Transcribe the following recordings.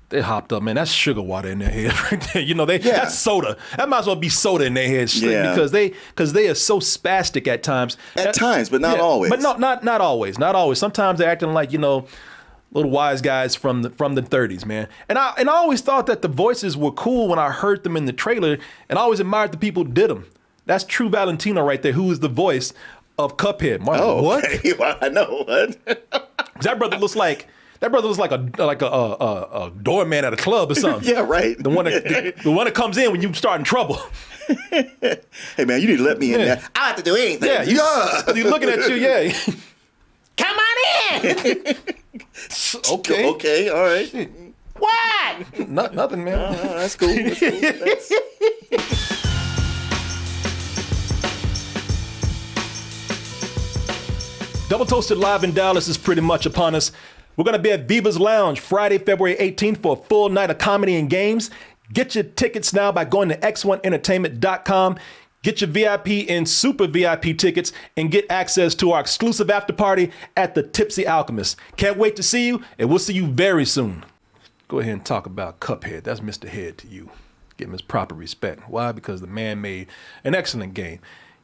They hopped up, man. That's sugar water in their head right there. You know, that's soda. That might as well be soda in their head because they are so spastic at times. At times, but not always. But not always. Not always. Sometimes they're acting like, little wise guys from the 30s, man. And I always thought that the voices were cool when I heard them in the trailer, and I always admired the people who did them. That's True Valentino right there, who is the voice of Cuphead. Marlon, what? Okay. Well, I know what. That brother looks like a doorman at a club or something. Yeah, right. The one that comes in when you start in trouble. Hey man, you need to let me in there. I don't have to do anything. Yeah, he's looking at you. Yeah. Come on in. Okay. Okay. All right. Shit. What? Nothing, man. That's cool. That's cool. Double Toasted Live in Dallas is pretty much upon us. We're going to be at Viva's Lounge Friday, February 18th for a full night of comedy and games. Get your tickets now by going to x1entertainment.com. Get your VIP and super VIP tickets and get access to our exclusive after party at the Tipsy Alchemist. Can't wait to see you, and we'll see you very soon. Go ahead and talk about Cuphead. That's Mr. Head to you. Give him his proper respect. Why? Because the man made an excellent game.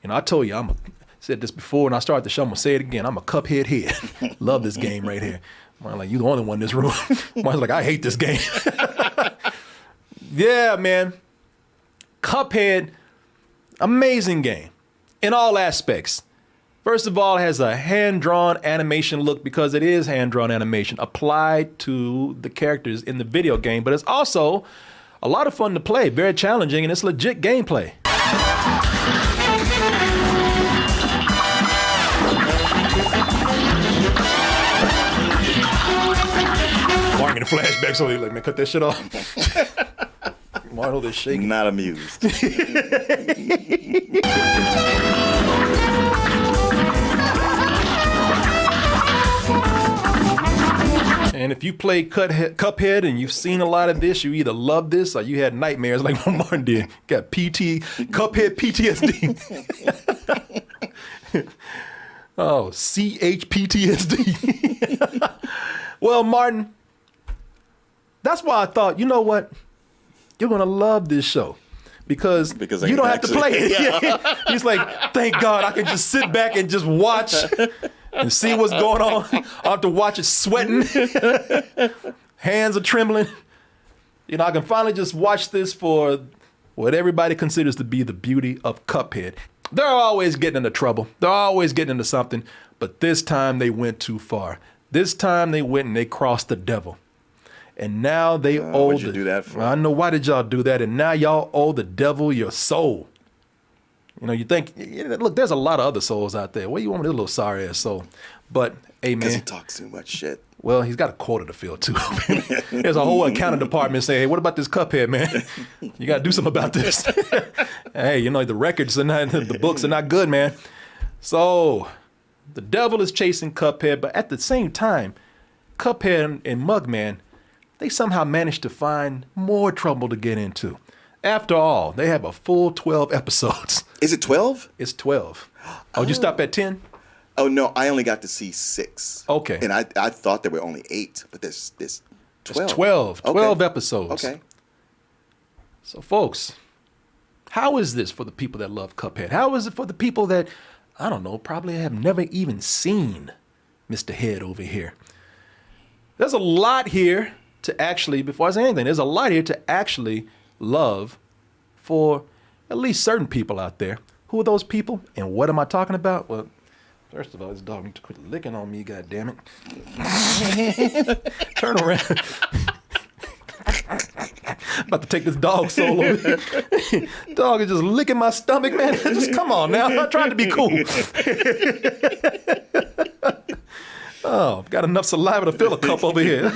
I told you, said this before, and I started the show. I'm gonna say it again. I'm a Cuphead head. Love this game right here. I'm like, you the only one in this room. Mine's like, I hate this game. Yeah, man. Cuphead, amazing game in all aspects. First of all, it has a hand-drawn animation look because it is hand-drawn animation applied to the characters in the video game, but it's also a lot of fun to play, very challenging, and it's legit gameplay. Martin in the flashback, so he's like, man, cut that shit off. Martin, they're shaking. Not amused. And if you play Cuphead and you've seen a lot of this, you either love this or you had nightmares like what Martin did. Got Cuphead PTSD. Oh, CHPTSD. Well, Martin, that's why I thought, you know what? You're going to love this show. Because you don't have to play it. Yeah. He's like, thank God I can just sit back and just watch and see what's going on. I have to watch it sweating. Hands are trembling. I can finally just watch this for what everybody considers to be the beauty of Cuphead. They're always getting into trouble. They're always getting into something. But this time they went too far. This time they went and they crossed the devil. And now they owe what'd you do that for? I know, why did y'all do that? And now y'all owe the devil your soul. You think, look, there's a lot of other souls out there. What do you want with this little sorry ass soul? But, hey, man. Because he talks too much shit. Well, he's got a quota to fill, too. There's a whole accounting department saying, hey, what about this Cuphead, man? You got to do something about this. Hey, the records are not, the books are not good, man. So, the devil is chasing Cuphead, but at the same time, Cuphead and Mugman, they somehow managed to find more trouble to get into. After all, they have a full 12 episodes. Is it 12? It's 12. Oh, did you stop at 10? Oh, no, I only got to see 6. Okay. And I thought there were only 8, but there's 12. It's 12. 12 Okay. episodes. Okay. So, folks, how is this for the people that love Cuphead? How is it for the people that, I don't know, probably have never even seen Mr. Head over here? There's a lot here to actually, before I say anything, there's a lot here to actually love for at least certain people out there. Who are those people and what am I talking about? Well, first of all, this dog needs to quit licking on me, goddammit. Turn around. About to take this dog soul over here. Dog is just licking my stomach, man. Just come on now. I'm not trying to be cool. Oh, got enough saliva to fill a cup over here.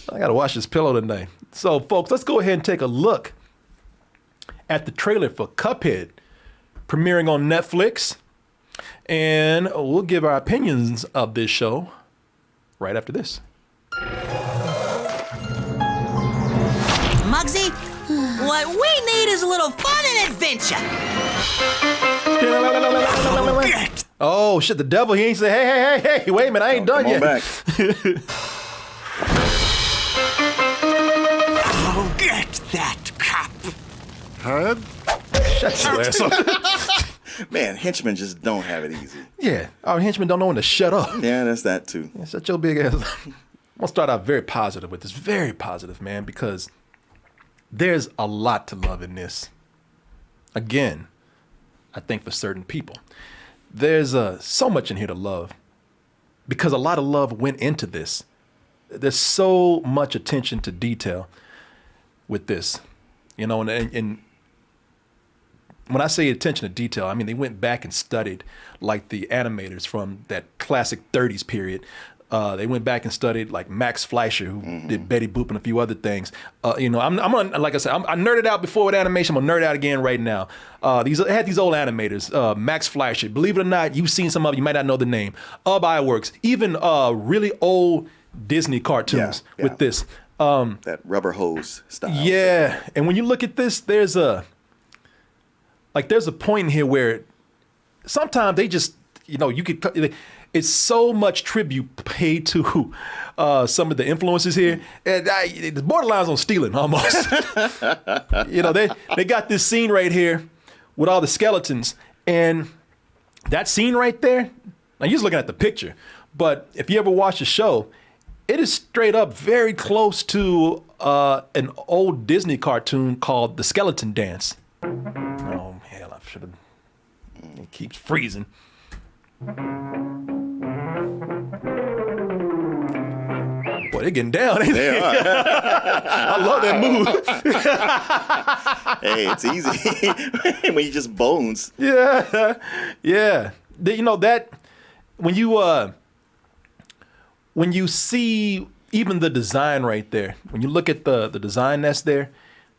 I got to wash this pillow tonight. So, folks, let's go ahead and take a look at the trailer for Cuphead, premiering on Netflix. And we'll give our opinions of this show right after this. Muggsy, what we need is a little fun and adventure. Oh, shit, the devil, he ain't say, hey, wait a minute, I ain't done yet. Come on back. that cop. Head? Shut your ass up. Man, henchmen just don't have it easy. Yeah, our henchmen don't know when to shut up. Yeah, that's that too. Yeah, shut your big ass up. I'm gonna start out very positive with this. Very positive, man, because there's a lot to love in this. Again, I think for certain people, there's so much in here to love because a lot of love went into this. There's so much attention to detail with this, and when I say attention to detail, I mean they went back and studied like the animators from that classic 30s period. They went back and studied like Max Fleischer, who did Betty Boop and a few other things. Like I said, I nerded out before with animation. I'm gonna nerd out again right now. I had these old animators, Max Fleischer. Believe it or not, you've seen some of them. You might not know the name. Iworks, even really old Disney cartoons with this. That rubber hose style. Yeah, and when you look at this, there's a point in here where sometimes they just, it's so much tribute paid to some of the influences here. And the borderlines on stealing almost. They got this scene right here with all the skeletons. And that scene right there, now you're just looking at the picture, but if you ever watch the show, it is straight up very close to an old Disney cartoon called The Skeleton Dance. Oh, hell, I should have. It keeps freezing. Boy, they're getting down, ain't they? I love that move. Hey, it's easy when you just bones. Yeah. That when you see even the design right there, when you look at the design that's there,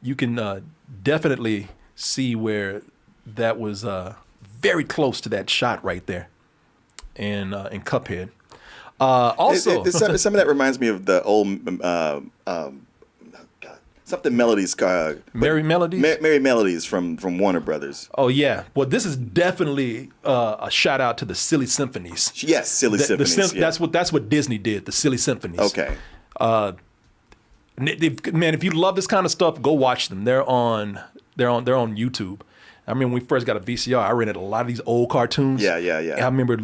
you can definitely see where that was very close to that shot right there in Cuphead. Also, some of that reminds me of the old something melodies. Merry Melodies? Merry Melodies from Warner Brothers. Oh, yeah. Well, this is definitely a shout out to the Silly Symphonies. Yes, Silly Symphonies. Yeah. That's what Disney did, the Silly Symphonies. Okay. Man, if you love this kind of stuff, go watch them. They're on YouTube. I mean, when we first got a VCR, I rented a lot of these old cartoons. Yeah. I remember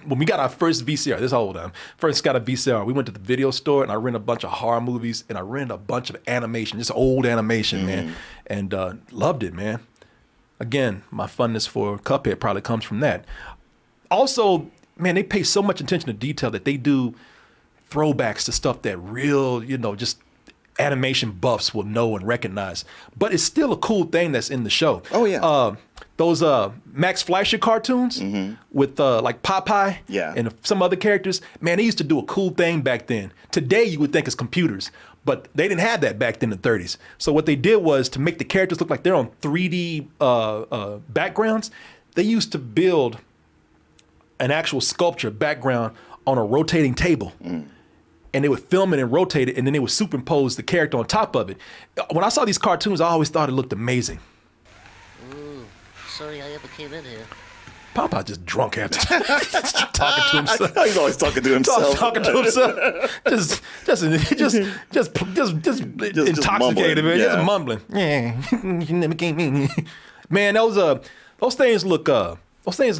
when we got our first VCR, this whole time, first got a VCR, we went to the video store and I rented a bunch of horror movies and I rented a bunch of animation, just old animation, man, and loved it, man. Again, my funness for Cuphead probably comes from that. Also, man, they pay so much attention to detail that they do throwbacks to stuff that real, just animation buffs will know and recognize. But it's still a cool thing that's in the show. Oh, yeah. Those Max Fleischer cartoons with like Popeye and some other characters, man, they used to do a cool thing back then. Today, you would think it's computers, but they didn't have that back then in the 30s. So what they did was to make the characters look like they're on 3D backgrounds, they used to build an actual sculpture background on a rotating table. And they would film it and rotate it, and then they would superimpose the character on top of it. When I saw these cartoons, I always thought it looked amazing. Ooh, sorry I ever came in here. Papa just drunk after talking to himself. He's always talking to himself. Talking to himself. just intoxicated, man. Just mumbling. Yeah, you never came in. Man, those things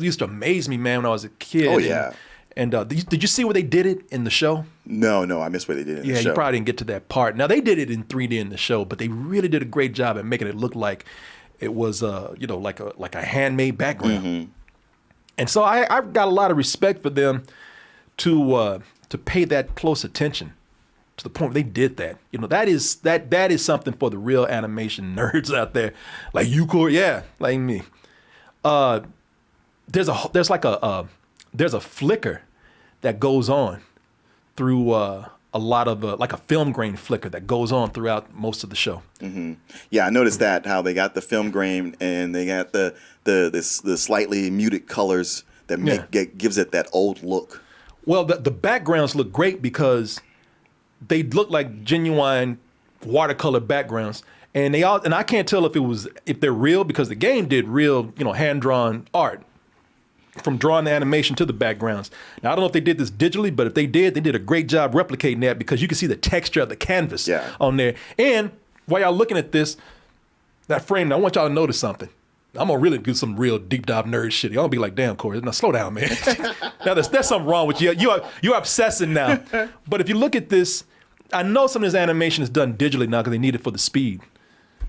used to amaze me, man, when I was a kid. Oh yeah. And did you see where they did it in the show? No, I missed where they did it in the show. Yeah, you probably didn't get to that part. Now, they did it in 3D in the show, but they really did a great job at making it look like it was, like a handmade background. And so I got a lot of respect for them to pay that close attention to the point where they did that. That is something for the real animation nerds out there, like you, Corey. Yeah, like me. There's a flicker that goes on through a lot of like a film grain flicker that goes on throughout most of the show. Yeah, I noticed that, how they got the film grain and they got the slightly muted colors that gives it that old look. Well, the backgrounds look great because they look like genuine watercolor backgrounds, and I can't tell if they're real because the game did real, hand drawn art. drawing the animation to the backgrounds. Now, I don't know if they did this digitally, but if they did a great job replicating that because you can see the texture of the canvas on there. And while y'all looking at this, that frame, I want y'all to notice something. I'm gonna really do some real deep dive nerd shit. Y'all gonna be like, damn, Corey, now slow down, man. Now there's something wrong with you. You're obsessing now. But if you look at this, I know some of this animation is done digitally now because they need it for the speed,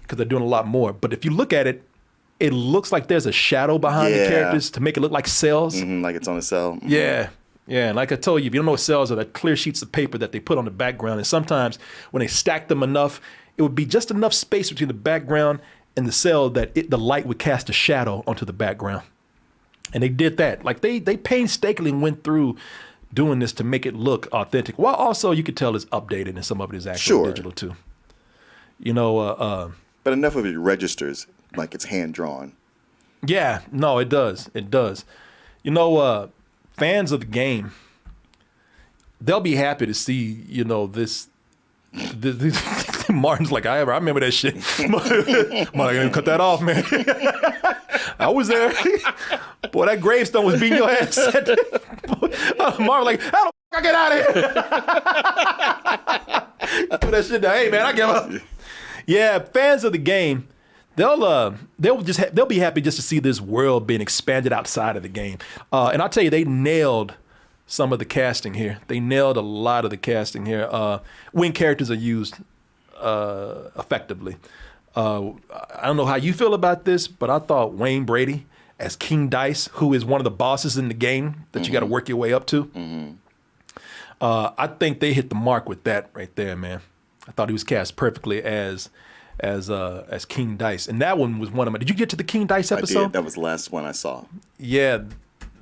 because they're doing a lot more. But if you look at it, it looks like there's a shadow behind the characters to make it look like cells. Like it's on a cell. Yeah. Yeah, and like I told you, if you don't know what cells are, they're clear sheets of paper that they put on the background. And sometimes when they stack them enough, it would be just enough space between the background and the cell that the light would cast a shadow onto the background. And they did that. Like they painstakingly went through doing this to make it look authentic. While also you could tell it's updated and some of it is actually digital too. You know, but enough of it registers like it's hand drawn. Yeah, no, it does. It does. You know, fans of the game, they'll be happy to see, you know, this Martin's like, I remember that shit. Martin, I didn't cut that off, man. I was there. Boy, that gravestone was beating your ass. Martin like, how the I get out of here? Put that shit down. Hey, man, I give up. Yeah, fans of the game, they'll be happy just to see this world being expanded outside of the game. And I'll tell you, they nailed some of the casting here. They nailed a lot of the casting here when characters are used effectively. I don't know how you feel about this, but I thought Wayne Brady as King Dice, who is one of the bosses in the game that you got to work your way up to. I think they hit the mark with that right there, man. I thought he was cast perfectly as King Dice, and that one was one of my. Did you get to the King Dice episode? I did. That was the last one I saw. Yeah,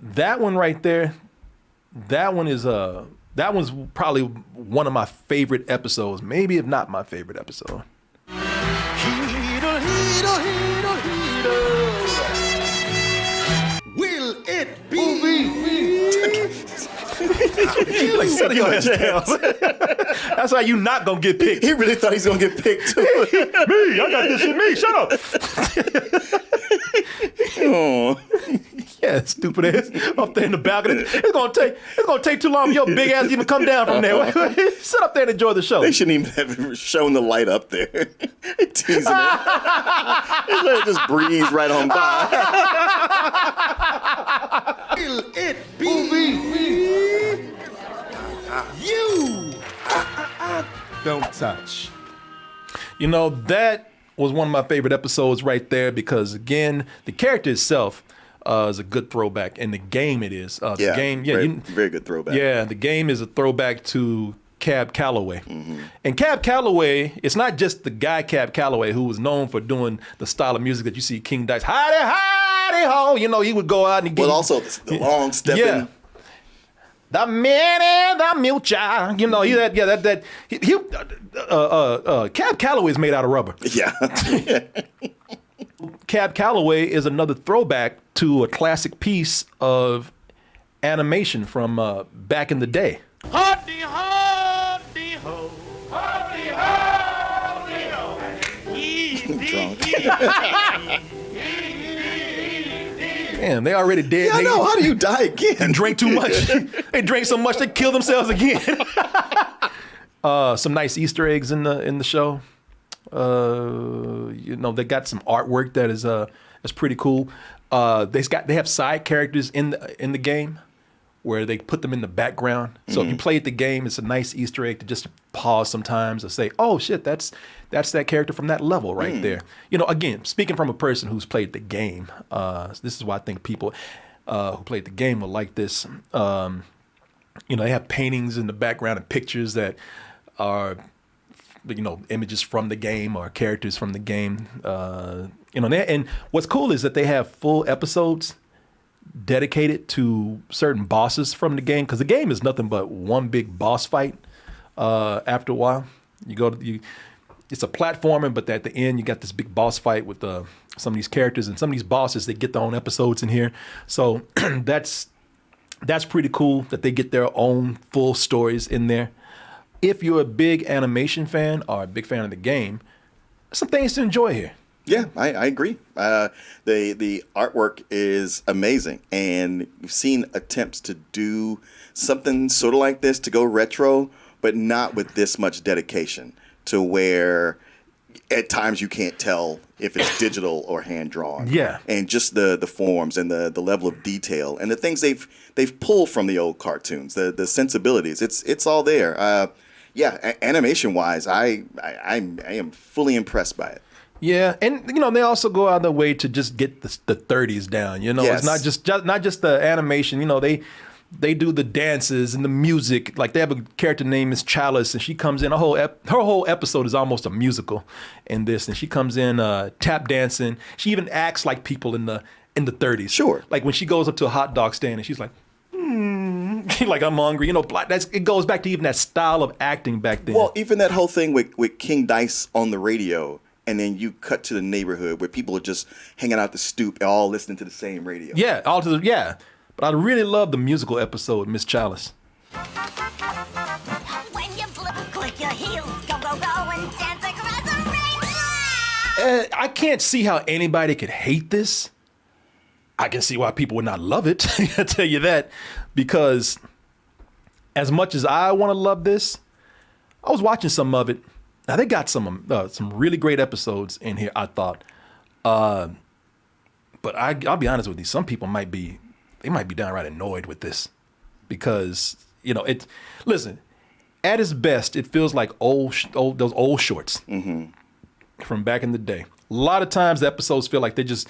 that one right there. That one's probably one of my favorite episodes, maybe if not my favorite episode. Will it be? Like, settle your ass down. That's how you not gonna get picked. He really thought he's gonna get picked too. Me, I got this shit. Me, shut up. Oh. Yeah, stupid ass up there in the balcony. It's gonna take too long for your big ass to even come down from there. Sit up there and enjoy the show. They shouldn't even have shown the light up there. Teasing it. They let it just breeze right on by. Will it be? You don't touch. You know, that was one of my favorite episodes right there because, again, the character itself is a good throwback. And the game it is. The game, very good throwback. Yeah, the game is a throwback to Cab Calloway. And Cab Calloway, it's not just the guy Cab Calloway who was known for doing the style of music that you see King Dice, hidey ho. You know, he would go out and get. Well, also the long stepping. Yeah. The man and the mucha, you know, Cab Calloway is made out of rubber. Yeah. Cab Calloway is another throwback to a classic piece of animation from back in the day. Hardy, hardy, ho. Hardy, hardy, ho. Man, they already dead. Yeah, I know. How do you die again? And drink too much. They drank so much they kill themselves again. Some nice Easter eggs in the show. You know, they got some artwork that is pretty cool. They have side characters in the game where they put them in the background. So if you played the game, it's a nice Easter egg to just pause sometimes and say, "Oh shit, that's that character from that level right there." You know, again, speaking from a person who's played the game, this is why I think people who played the game will like this. You know, they have paintings in the background and pictures that are, you know, images from the game or characters from the game. You know, and what's cool is that they have full episodes dedicated to certain bosses from the game, because the game is nothing but one big boss fight. After a while, it's a platformer, but at the end you got this big boss fight with some of these characters, and some of these bosses, they get their own episodes in here. So that's pretty cool that they get their own full stories in there. If you're a big animation fan or a big fan of the game, some things to enjoy here. Yeah, I agree. The artwork is amazing, and you've seen attempts to do something sort of like this, to go retro, but not with this much dedication, to where at times you can't tell if it's digital or hand drawn. Yeah. And just the forms and the level of detail and the things they've pulled from the old cartoons, the sensibilities. It's all there. Animation wise, I am fully impressed by it. Yeah, and they also go out of their way to just get the 30s down. Yes. It's not just the animation. They do the dances and the music. Like they have a character named Miss Chalice, and she comes in. Her whole episode is almost a musical in this, and she comes in tap dancing. She even acts like people in the 30s. Sure. Like when she goes up to a hot dog stand and she's like, like I'm hungry. It goes back to even that style of acting back then. Well, even that whole thing with King Dice on the radio. And then you cut to the neighborhood where people are just hanging out the stoop, all listening to the same radio. Yeah, But I really love the musical episode, Miss Chalice. When you click your heels, go, go, go, and dance across a rainbow. I can't see how anybody could hate this. I can see why people would not love it. I tell you that, because as much as I want to love this, I was watching some of it. Now they got some really great episodes in here, I thought. But I'll be honest with you, some people might be downright annoyed with this, because listen, at its best, it feels like those old shorts from back in the day. A lot of times the episodes feel like they just,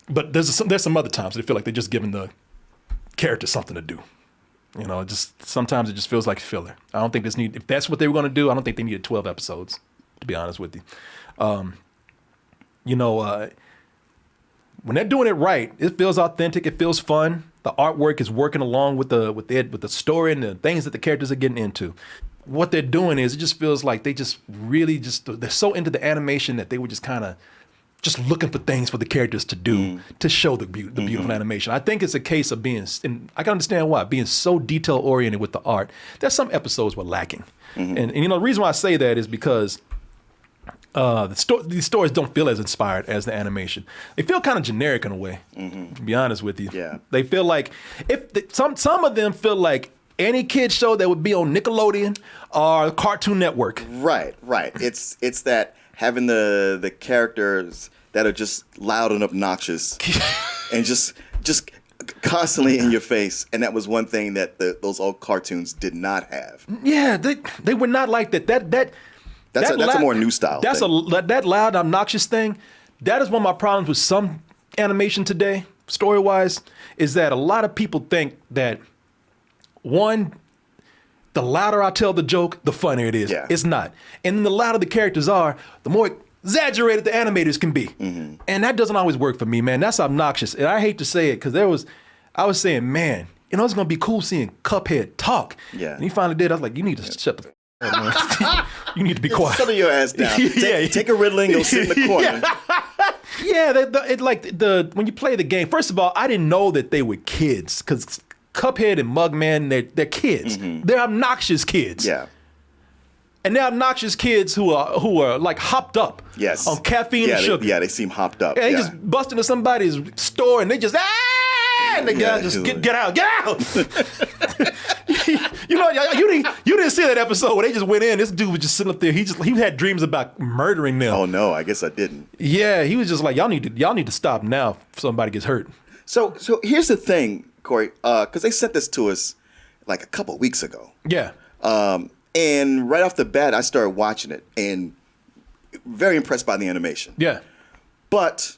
but there's some other times they feel like they're just giving the character something to do. Sometimes it just feels like filler. I don't think if that's what they were going to do, I don't think they needed 12 episodes, to be honest with you. When they're doing it right, it feels authentic. It feels fun. The artwork is working along with the story and the things that the characters are getting into. What they're doing is, it just feels like they just really they're so into the animation that they were just kind of just looking for things for the characters to do to show the beautiful animation. I think it's a case of and I can understand why, being so detail oriented with the art. There's some episodes were lacking. And the reason why I say that is because these stories don't feel as inspired as the animation. They feel kind of generic in a way, to be honest with you. Yeah. They feel like, some of them feel like any kid show that would be on Nickelodeon or Cartoon Network. Right. It's that having the characters that are just loud and obnoxious and just constantly in your face. And that was one thing that those old cartoons did not have. Yeah, they were not like that. That's a more new style. That loud, obnoxious thing. That is one of my problems with some animation today, story-wise, is that a lot of people think that, one, the louder I tell the joke, the funnier it is. Yeah. It's not. And the louder the characters are, the more exaggerated the animators can be. And that doesn't always work for me, man. That's obnoxious. And I hate to say it, because I was saying, man, it's going to be cool seeing Cuphead talk. Yeah. And he finally did. I was like, you need to shut the up, man. You need to be quiet. Settle your ass down. Take a Ritalin, go sit in the corner. Yeah, when you play the game, first of all, I didn't know that they were kids, because Cuphead and Mugman, they're kids. They're obnoxious kids. Yeah. And they're obnoxious kids who are like hopped up on caffeine and sugar. They seem hopped up. Yeah, they just bust into somebody's store and they just and the guy just get out. You didn't see that episode where they just went in. This dude was just sitting up there. He had dreams about murdering them. Oh no, I guess I didn't. Yeah, he was just like, y'all need to stop now if somebody gets hurt. So here's the thing, Corey, because they sent this to us like a couple weeks ago. Yeah. And right off the bat, I started watching it and very impressed by the animation. Yeah. But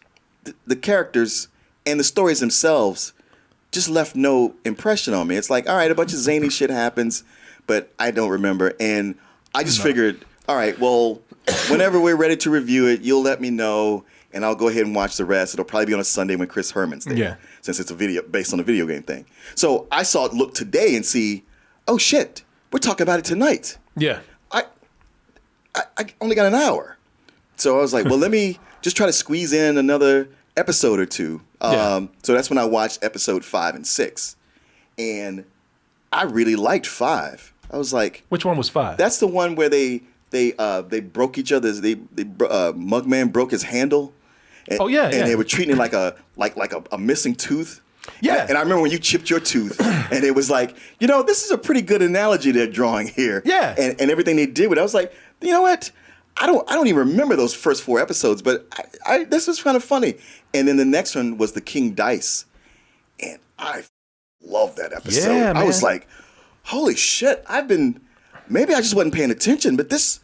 the characters and the stories themselves just left no impression on me. It's like, all right, a bunch of zany shit happens, but I don't remember. And I just figured, all right, well, whenever we're ready to review it, you'll let me know, and I'll go ahead and watch the rest. It'll probably be on a Sunday when Chris Herman's there, since it's a video based on a video game thing. So I saw it look today and see, oh shit, we're talking about it tonight. Yeah. I only got an hour. So I was like, well, let me just try to squeeze in another episode or two. So that's when I watched episode 5 and 6. And I really liked 5. I was like, which one was 5? That's the one where they they broke each other's. Mugman broke his handle. And, Oh, yeah, and yeah. they were treating it like a missing tooth. Yeah. And I remember when you chipped your tooth, and it was like, this is a pretty good analogy they're drawing here. Yeah. And everything they did with it, I was like, you know what? I don't even remember those first 4 episodes, but this was kind of funny. And then the next one was the King Dice, and I love that episode. Yeah, I was man. like, holy shit! Maybe I just wasn't paying attention, but this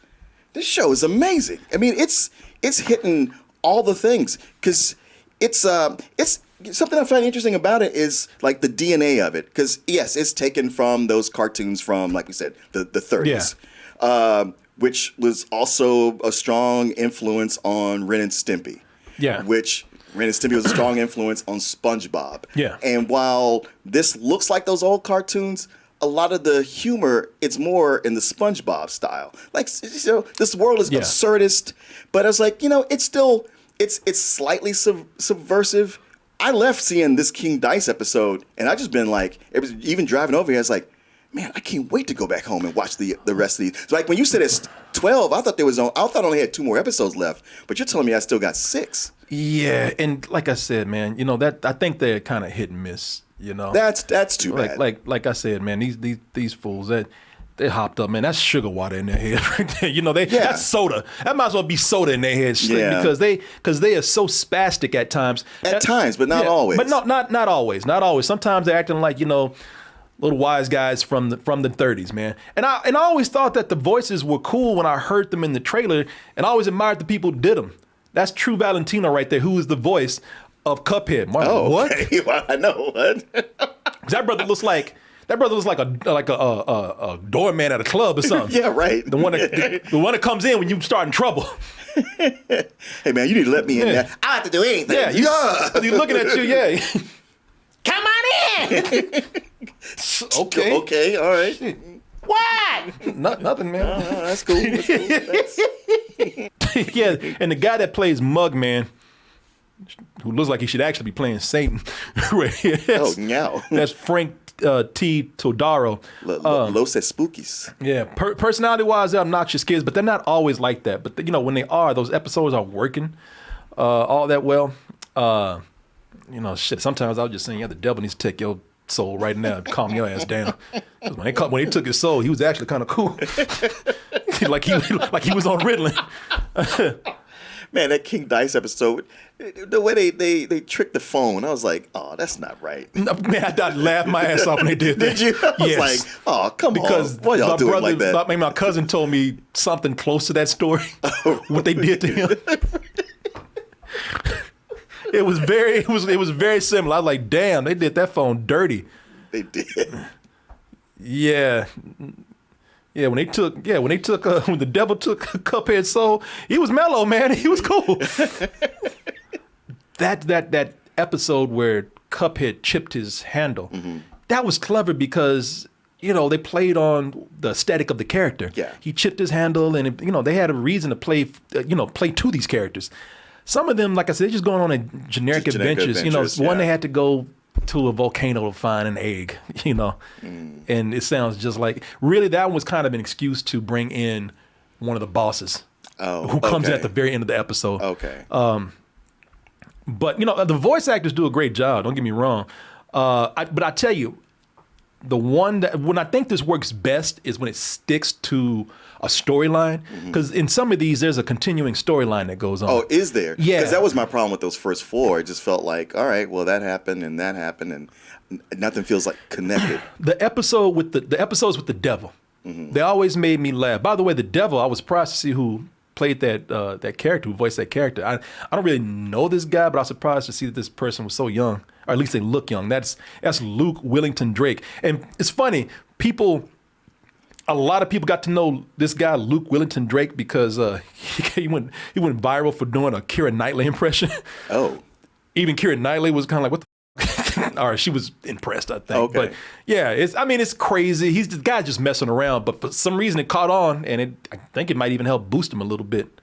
show is amazing. I mean, it's hitting all the things because it's something I find interesting about it is like the DNA of it. Because yes, it's taken from those cartoons from, like we said, the 30s. Yeah. Which was also a strong influence on Ren and Stimpy. Yeah. Which Ren and Stimpy was a strong influence on SpongeBob. Yeah. And while this looks like those old cartoons, a lot of the humor, it's more in the SpongeBob style. Like, this world is absurdist, but I was like, it's still, it's slightly subversive. I left seeing this King Dice episode, and I just been like, it was even driving over here, I was like, man, I can't wait to go back home and watch the rest of these. So like when you said it's 12, I thought I only had 2 more episodes left, but you're telling me I still got 6. Yeah, and like I said, man, that I think they're kind of hit and miss. That's too bad. Like I said, man, these fools they hopped up, man. That's sugar water in their head right there. That's soda. That might as well be soda in their head because they are so spastic at times. At times, but not always. But not always. Not always. Sometimes they're acting like little wise guys from the 30s, man. And I always thought that the voices were cool when I heard them in the trailer, and I always admired the people who did them. That's True Valentino right there, who is the voice of Cuphead. What? Okay. Well, I know what. That brother looks like a doorman at a club or something. Yeah, right. The one that comes in when you start in trouble. Hey man, you need to let me in there. I don't have to do anything. Yeah, he's looking at you. Yeah. Come on in! Okay. Okay. All right. What? Nothing, man. That's cool. Yeah, and the guy that plays Mugman, who looks like he should actually be playing Satan, right here. No. That's Frank T. Todaro. Los Spookies. Yeah, personality-wise, they're obnoxious kids, but they're not always like that. But when they are, those episodes are working all that well. Shit. Sometimes I was just saying, the devil needs to take your soul right now and calm your ass down. 'Cause when he took his soul, he was actually kind of cool. like he was on Ritalin. Man, that King Dice episode, the way they tricked the phone, I was like, oh, that's not right. Man, I laughed my ass off when they did that. Did you? I was Yes. like, oh, come Because on. Why y'all do it like that? my cousin told me something close to that story. What they did to him. It was very similar. I was like, damn, they did that phone dirty. They did. Yeah. Yeah, when the devil took Cuphead's soul, he was mellow, man. He was cool. that episode where Cuphead chipped his handle, that was clever because they played on the aesthetic of the character. Yeah. He chipped his handle, and they had a reason to play to these characters. Some of them, like I said, they're just going on a generic adventures. One they had to go to a volcano to find an egg, and it sounds just like, really, that was kind of an excuse to bring in one of the bosses who comes in at the very end of the episode. Okay. But the voice actors do a great job, don't get me wrong. But I tell you, the one that, when I think this works best is when it sticks to a storyline, because in some of these there's a continuing storyline that goes on. Oh, is there? Yeah. Because that was my problem with those first 4. It just felt like, all right, well, that happened, and nothing feels like connected. The episodes with the devil, they always made me laugh. By the way, the devil, I was surprised to see who played that character, who voiced that character. I don't really know this guy, but I was surprised to see that this person was so young, or at least they look young. That's Luke Willington Drake. And it's funny, a lot of people got to know this guy, Luke Willington Drake, because he went viral for doing a Keira Knightley impression. Oh. Even Keira Knightley was kind of like, what the or she was impressed, I think. Okay. But yeah, it's crazy. He's the guy just messing around, but for some reason it caught on, and I think it might even help boost him a little bit.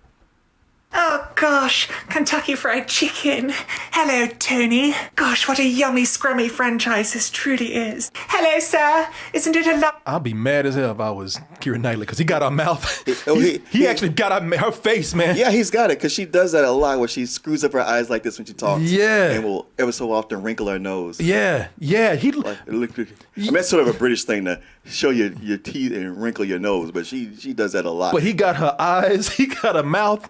Oh, gosh, Kentucky Fried Chicken. Hello, Tony. Gosh, what a yummy, scrummy franchise this truly is. Hello, sir. Isn't it a I'll be mad as hell if I was Keira Knightley because he got her mouth. He he actually got her face, man. Yeah, he's got it because she does that a lot where she screws up her eyes like this when she talks. Yeah. And will ever so often wrinkle her nose. Yeah. He. I mean, that's sort of a British thing to show your teeth and wrinkle your nose, but she does that a lot. But he got her eyes. He got her mouth.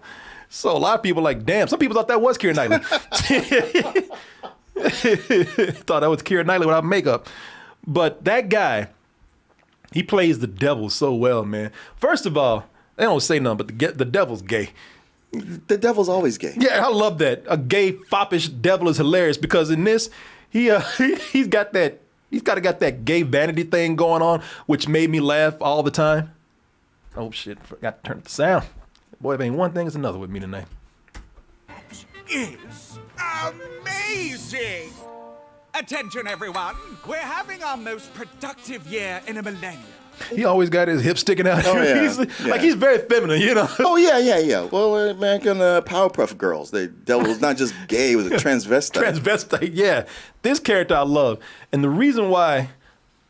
So a lot of people like, damn. Some people thought that was Keira Knightley. Thought that was Keira Knightley without makeup. But that guy, he plays the devil so well, man. First of all, they don't say nothing, but the devil's gay. The devil's always gay. Yeah, I love that. A gay, foppish devil is hilarious because in this, he's got that gay vanity thing going on, which made me laugh all the time. Oh shit, forgot to turn up the sound. Boy, if ain't one thing, it's another with me tonight. Is amazing! Attention, everyone. We're having our most productive year in a millennia. He always got his hips sticking out. Oh, yeah. Like he's very feminine, you know? Oh, yeah. Well, American Powerpuff Girls. The devil was not just gay, it was a transvestite. Transvestite, yeah. This character I love. And the reason why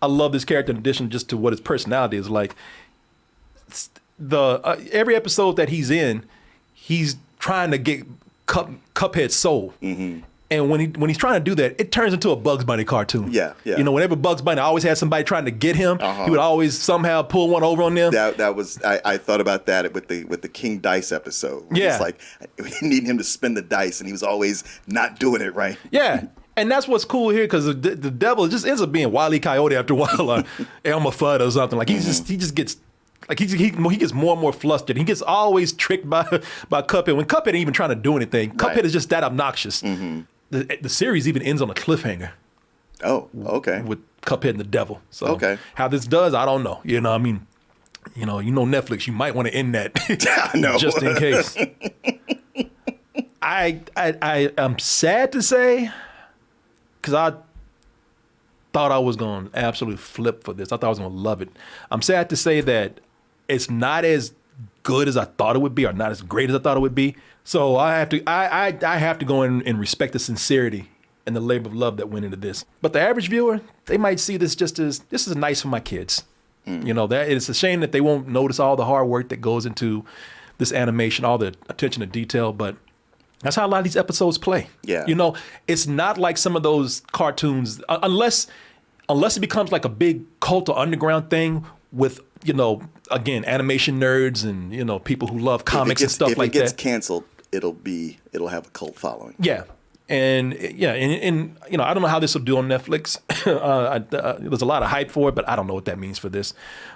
I love this character in addition just to what his personality is like, every episode that he's in, he's trying to get Cuphead's soul. Mm-hmm. And when he's trying to do that, it turns into a Bugs Bunny cartoon. Yeah. You know, whenever Bugs Bunny always had somebody trying to get him, he would always somehow pull one over on them. That was I thought about that with the King Dice episode. Yeah. It's like we need him to spin the dice, and he was always not doing it right. Yeah. And that's what's cool here because the devil just ends up being Wile E. Coyote after a while, or Elmer Fudd or something. Like he just gets. Like he gets more and more flustered. He gets always tricked by Cuphead. When Cuphead ain't even trying to do anything, Cuphead is just that obnoxious. Mm-hmm. The series even ends on a cliffhanger. Oh, okay. With Cuphead and the devil. So okay. How this does, I don't know. You know, I mean, you know Netflix. You might want to end that just in case. I'm sad to say because I thought I was going to absolutely flip for this. I thought I was going to love it. I'm sad to say that it's not as good as I thought it would be, or not as great as I thought it would be. So I have to go in and respect the sincerity and the labor of love that went into this. But the average viewer, they might see this just as this is nice for my kids. You know, that it's a shame that they won't notice all the hard work that goes into this animation, all the attention to detail, but that's how a lot of these episodes play. Yeah. You know, it's not like some of those cartoons, unless it becomes like a big cult or underground thing with, you know, again, animation nerds and, you know, people who love comics and stuff like that. If it gets canceled, it'll have a cult following. Yeah. And and you know, I don't know how this will do on Netflix. There's a lot of hype for it, but I don't know what that means for this.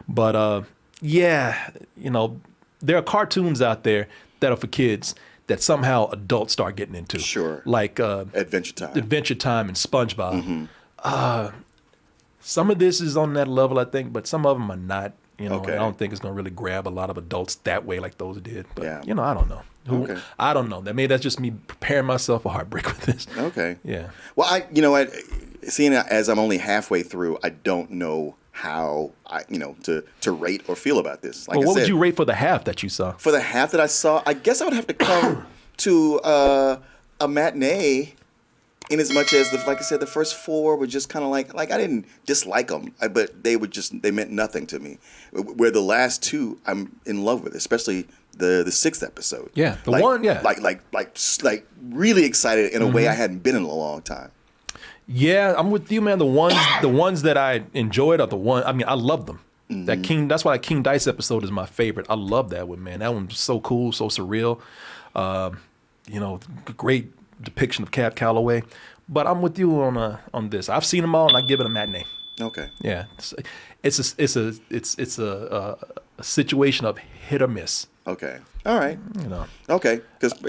But yeah, you know, there are cartoons out there that are for kids that somehow adults start getting into. Sure. Like Adventure Time and SpongeBob. Mm-hmm. Some of this is on that level, I think, but some of them are not. You know, Okay. I don't think it's going to really grab a lot of adults that way like those did. But, Yeah. you know, I don't know. Okay. I don't know. Maybe that's just me preparing myself for heartbreak with this. Okay. Yeah. Well, seeing it as I'm only halfway through, I don't know how to rate or feel about this. Like Well, I what said, would you rate for the half that you saw? for the half that I saw? I guess I would have to come to a matinee. In as much as like I said, the first four were just kind of like I didn't dislike them, but they meant nothing to me. Where the last two I'm in love with, especially the sixth episode. Yeah, the like, one, yeah, like really excited in a way I hadn't been in a long time. Yeah, I'm with you, man. The ones that I enjoyed are the one. I mean, I love them. Mm-hmm. That's why that King Dice episode is my favorite. I love that one, man. That one's so cool, so surreal. You know, great depiction of Cab Calloway. But I'm with you on this. I've seen them all, and I give it a matinee. Okay. Yeah, it's a situation of hit or miss. Okay. All right. You know. Okay. Because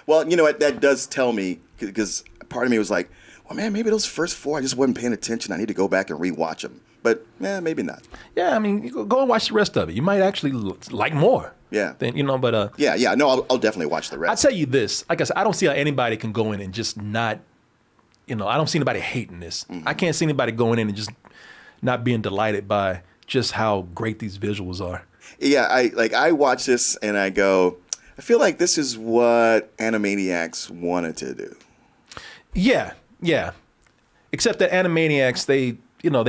well, you know what? That does tell me, because part of me was like, well, man, maybe those first four I just wasn't paying attention. I need to go back and rewatch them. But maybe not. Yeah, I mean, you go and watch the rest of it. You might actually like more. Yeah. Then, you know, but yeah. No, I'll definitely watch the rest. I'll tell you this. Like I said, I don't see how anybody can go in and just not. You know, I don't see anybody hating this. Mm-hmm. I can't see anybody going in and just not being delighted by just how great these visuals are. Yeah, I watch this and I go, I feel like this is what Animaniacs wanted to do. Yeah. Except that Animaniacs, they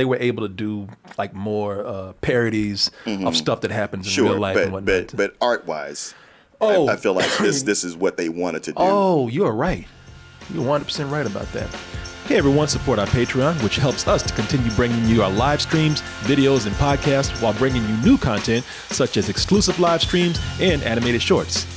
were able to do like more parodies of stuff that happens in real life and whatnot. but art-wise, Oh. I feel like this is what they wanted to do. Oh, you're right. You're 100% right about that. Hey everyone, support our Patreon, which helps us to continue bringing you our live streams, videos, and podcasts while bringing you new content such as exclusive live streams and animated shorts.